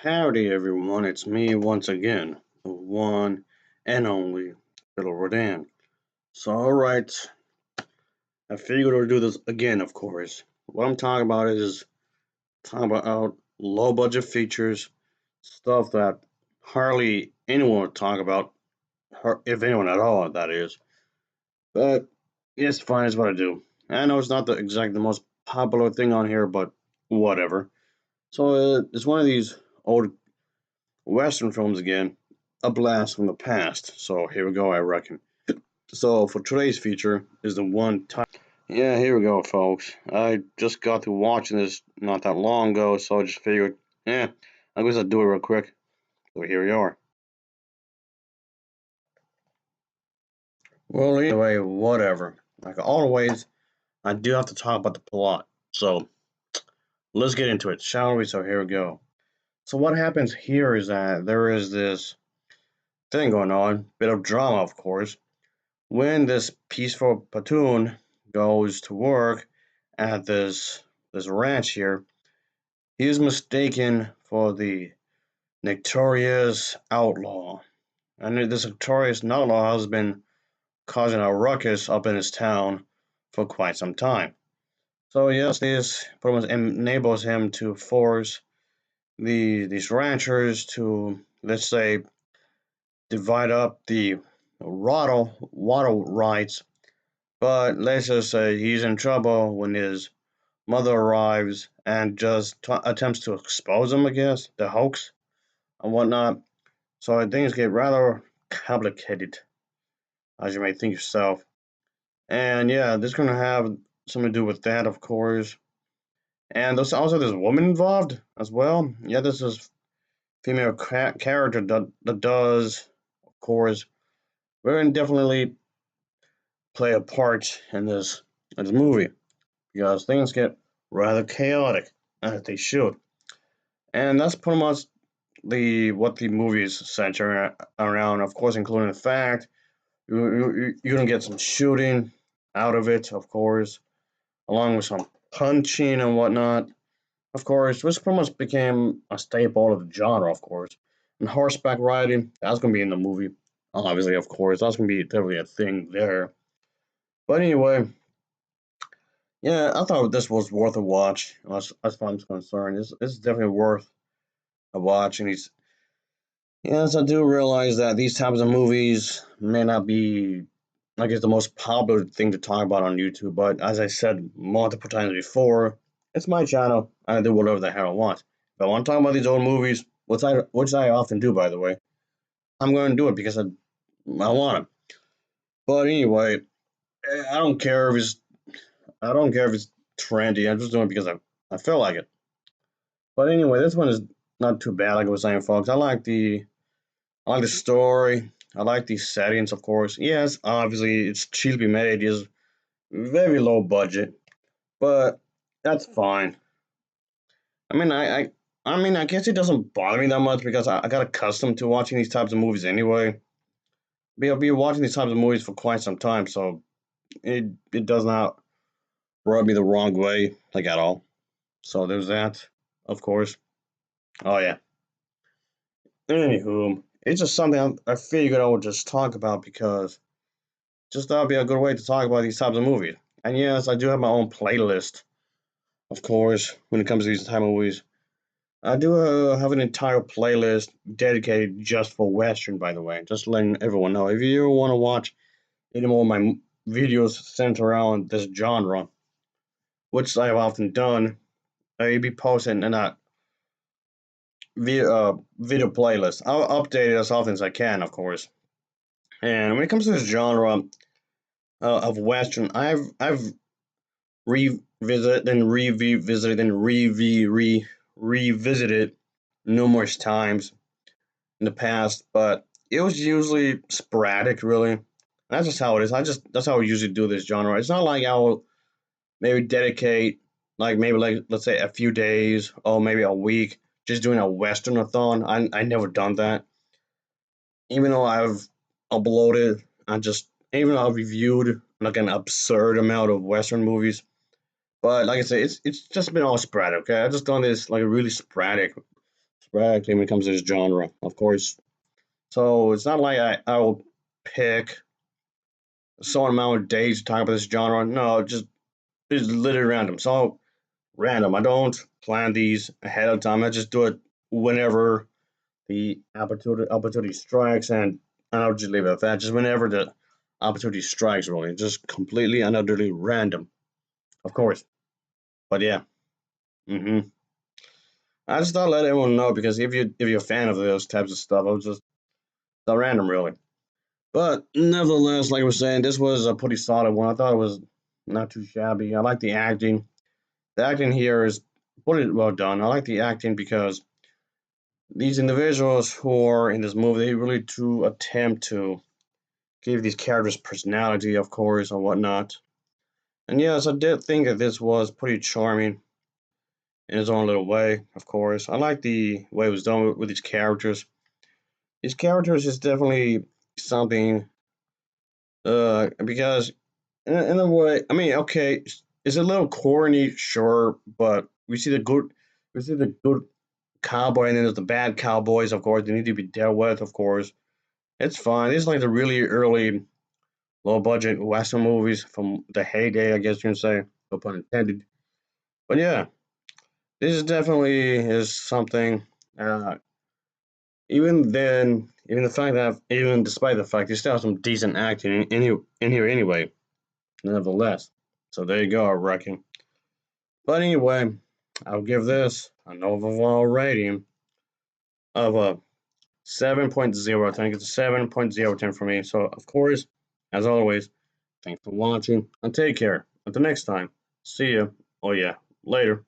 Howdy, everyone. It's me once again, the one and only Little Rodan. So, alright, I figured I'd do this again, of course. What I'm talking about is talking about low budget features, stuff that hardly anyone would talk about, if anyone at all, that is. But it's fine, it's what I do. I know it's not the most popular thing on here, but whatever. So, it's one of these old Western films again, a blast from the past. So here we go, I reckon. So for today's feature is the one time. Yeah, here we go, folks. I just got to watching this not that long ago, so I just figured, yeah, I guess I'll do it real quick. So here we are. Well, anyway, whatever. Like always, I do have to talk about the plot. So let's get into it, shall we? So here we go. So what happens here is that there is this thing going on, bit of drama, of course, when this peaceful platoon goes to work at this ranch here, he is mistaken for the notorious outlaw. And this notorious outlaw has been causing a ruckus up in his town for quite some time. So yes, this pretty much enables him to force these ranchers to, let's say, divide up the water rights. But let's just say he's in trouble when his mother arrives and just attempts to expose him, I guess, the hoax and whatnot. So things get rather complicated, as you may think yourself. And yeah, this is going to have something to do with that, of course. And there's also this woman involved as well. Yeah, this is female character that does, of course, very definitely play a part in this movie because things get rather chaotic as they should. And that's pretty much the what the movie is centered around, of course, including the fact you're gonna get some shooting out of it, of course, along with some punching and whatnot, of course, which pretty much became a staple of the genre, of course. And horseback riding, that's gonna be in the movie, obviously, of course, that's gonna be definitely a thing there. But anyway, yeah, I thought this was worth a watch as far as I'm concerned. It's definitely worth a watch, and he's yes, I do realize that these types of movies may not be, I guess, the most popular thing to talk about on YouTube, but as I said multiple times before, it's my channel. I do whatever the hell I want. If I want to talk about these old movies, which I often do, by the way, I'm going to do it because I want to. But anyway, I don't care if I don't care if it's trendy. I'm just doing it because I feel like it. But anyway, this one is not too bad, like I was saying, folks. I like the story. I like the settings, of course. Yes, obviously it's cheaply made. It's very low budget, but that's fine. I mean, I guess it doesn't bother me that much because I got accustomed to watching these types of movies anyway. I've been watching these types of movies for quite some time, so it does not rub me the wrong way, like at all. So there's that, of course. Oh yeah. Anywho, it's just something I figured I would just talk about because just that would be a good way to talk about these types of movies. And yes, I do have my own playlist, of course, when it comes to these type of movies. I do have an entire playlist dedicated just for Western, by the way. Just letting everyone know. If you ever want to watch any more of my videos centered around this genre, which I have often done, I'll be posting in that video playlist. I'll update it as often as I can, of course. And when it comes to this genre of Western, I've revisited and revisited and revisited numerous times in the past, but it was usually sporadic, really. And that's just how it is. That's how I usually do this genre. It's not like I will maybe dedicate like maybe like let's say a few days or maybe a week just doing a westernathon. I never done that. Even though I've uploaded and just even though I've reviewed like an absurd amount of western movies. But like I said, it's just been all sporadic. Okay, I just done this like really correctly when it comes to this genre, of course. So it's not like I'll pick a certain amount of days to talk about this genre. No, just it's literally random. So random. I don't plan these ahead of time. I just do it whenever the opportunity strikes, and I'll just leave it at that. Just whenever the opportunity strikes, really, just completely and utterly random, of course. But yeah, I just thought I'd let everyone know because if you're a fan of those types of stuff, I was just so random, really. But nevertheless, like I was saying, this was a pretty solid one. I thought it was not too shabby. I like the acting. The acting here is pretty well done. I like the acting because these individuals who are in this movie, they really do attempt to give these characters personality, of course, and whatnot. And yes, I did think that this was pretty charming in its own little way, of course. I like the way it was done with these characters. These characters is definitely something, because in a way, I mean, okay, it's a little corny, sure, but we see the good cowboy, and then there's the bad cowboys, of course. They need to be dealt with, of course. It's fine. It's like the really early, low budget Western movies from the heyday, I guess you can say, no pun intended. But yeah, this is definitely is something. Uh, Even then, even despite the fact, you still have some decent acting in here anyway, nevertheless. So there you go, I reckon. But anyway, I'll give this an overall rating of a 7.0. I think it's a 7.010 for me. So, of course, as always, thanks for watching and take care. Until next time, see you. Oh, yeah, later.